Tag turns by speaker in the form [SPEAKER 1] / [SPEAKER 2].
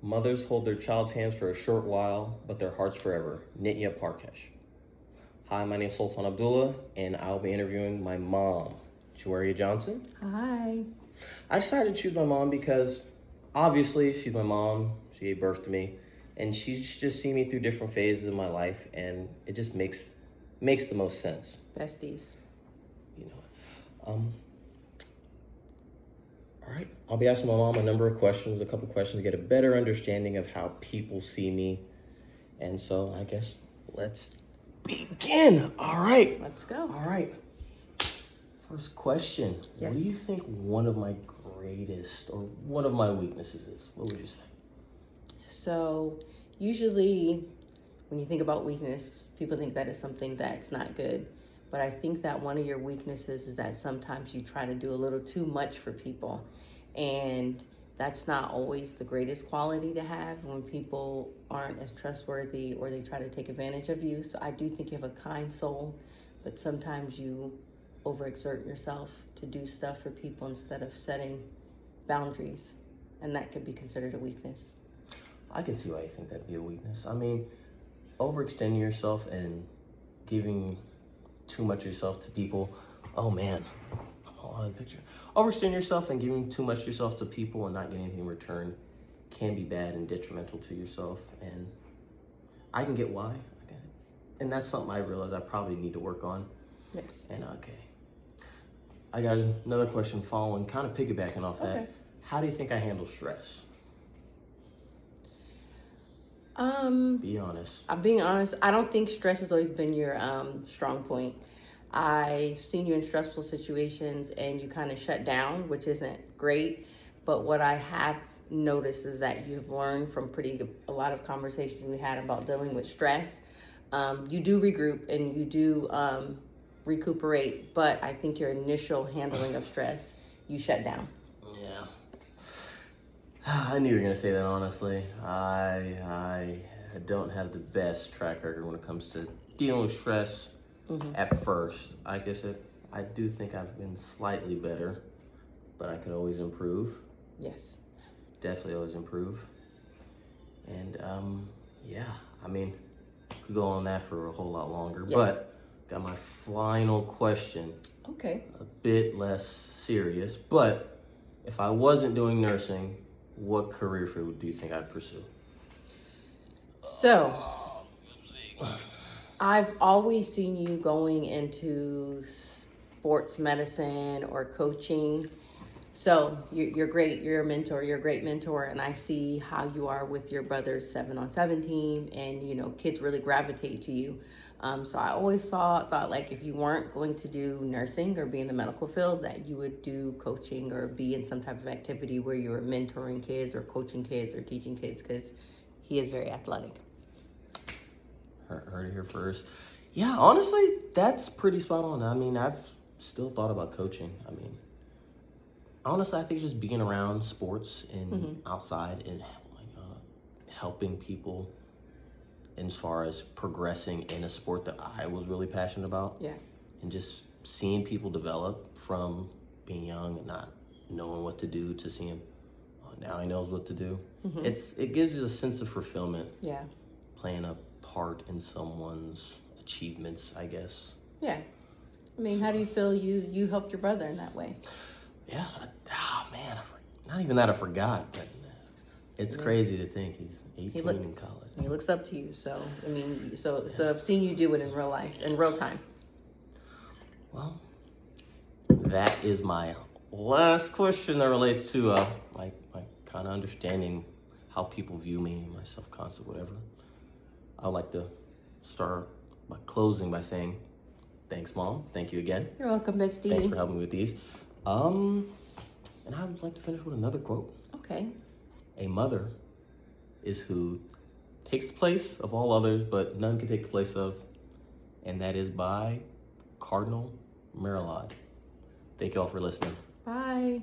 [SPEAKER 1] Mothers hold their child's hands for a short while, but their hearts forever. Nitya Parkesh. Hi, my name is Sultan Abdullah, and I'll be interviewing my mom, Juaria Johnson.
[SPEAKER 2] Hi.
[SPEAKER 1] I decided to choose my mom because, obviously, she's my mom. She gave birth to me, and she's just seen me through different phases of my life, and it just makes the most sense.
[SPEAKER 2] Besties.
[SPEAKER 1] You know. All right, I'll be asking my mom a couple questions to get a better understanding of how people see me. And so I guess let's begin. All right.
[SPEAKER 2] Let's go.
[SPEAKER 1] All right. First question.
[SPEAKER 2] Yes.
[SPEAKER 1] What do you think one of my greatest or one of my weaknesses is? What would you say?
[SPEAKER 2] So usually when you think about weakness, people think that is something that's not good. But I think that one of your weaknesses is that sometimes you try to do a little too much for people. And that's not always the greatest quality to have when people aren't as trustworthy or they try to take advantage of you. So I do think you have a kind soul, but sometimes you overexert yourself to do stuff for people instead of setting boundaries. And that could be considered a weakness.
[SPEAKER 1] I can see why you think that'd be a weakness. I mean, overextending yourself and giving too much of yourself to people. Oh man, I'm all out of the picture. Overextending yourself and giving too much of yourself to people and not getting anything in return can be bad and detrimental to yourself. And I can get why. And that's something I realize I probably need to work on.
[SPEAKER 2] Yes.
[SPEAKER 1] And okay. I got another question following, kind of piggybacking off that.
[SPEAKER 2] Okay.
[SPEAKER 1] How do you think I handle stress? Be honest.
[SPEAKER 2] I'm being honest. I don't think stress has always been your strong point. I've seen you in stressful situations and you kind of shut down, which isn't great. But what I have noticed is that you've learned from a lot of conversations we had about dealing with stress. You do regroup and you do recuperate, but I think your initial handling of stress, you shut down.
[SPEAKER 1] Yeah. I knew you were going to say that, honestly. I don't have the best track record when it comes to dealing with stress at first. I guess I do think I've been slightly better, but I could always improve.
[SPEAKER 2] Yes.
[SPEAKER 1] Definitely always improve. And, yeah, I mean, could go on that for a whole lot longer,
[SPEAKER 2] Yeah.
[SPEAKER 1] But got my final question.
[SPEAKER 2] Okay.
[SPEAKER 1] A bit less serious, but if I wasn't doing nursing, what career field do you think I'd pursue?
[SPEAKER 2] So, I've always seen you going into sports medicine or coaching. So you're great. You're a mentor. You're a great mentor, and I see how you are with your brother's 7-on-7 team, and kids really gravitate to you. So I always thought like if you weren't going to do nursing or be in the medical field, that you would do coaching or be in some type of activity where you were mentoring kids or coaching kids or teaching kids, because he is very athletic.
[SPEAKER 1] Heard it here first. Yeah, honestly, that's pretty spot on. I mean, I've still thought about coaching. I mean, honestly, I think just being around sports and outside and helping people as far as progressing in a sport that I was really passionate about.
[SPEAKER 2] Yeah.
[SPEAKER 1] And just seeing people develop from being young and not knowing what to do to seeing, oh, now he knows what to do. It gives you a sense of fulfillment.
[SPEAKER 2] Yeah.
[SPEAKER 1] Playing a part in someone's achievements, I guess.
[SPEAKER 2] Yeah. I mean, how do you feel you helped your brother in that way?
[SPEAKER 1] Yeah. Man, not even that I forgot, but it's crazy to think he's 18 in college.
[SPEAKER 2] He looks up to you, so I mean, so I've seen you do it in real life, in real time.
[SPEAKER 1] Well, that is my last question that relates to my kind of understanding how people view me, my self-concept, whatever. I'd like to start by closing by saying, thanks, Mom. Thank you again.
[SPEAKER 2] You're welcome, Misty.
[SPEAKER 1] Thanks for helping me with these. And I would like to finish with another quote.
[SPEAKER 2] Okay.
[SPEAKER 1] A mother is who takes the place of all others, but none can take the place of, and that is by Cardinal Merrilod. Thank you all for listening.
[SPEAKER 2] Bye.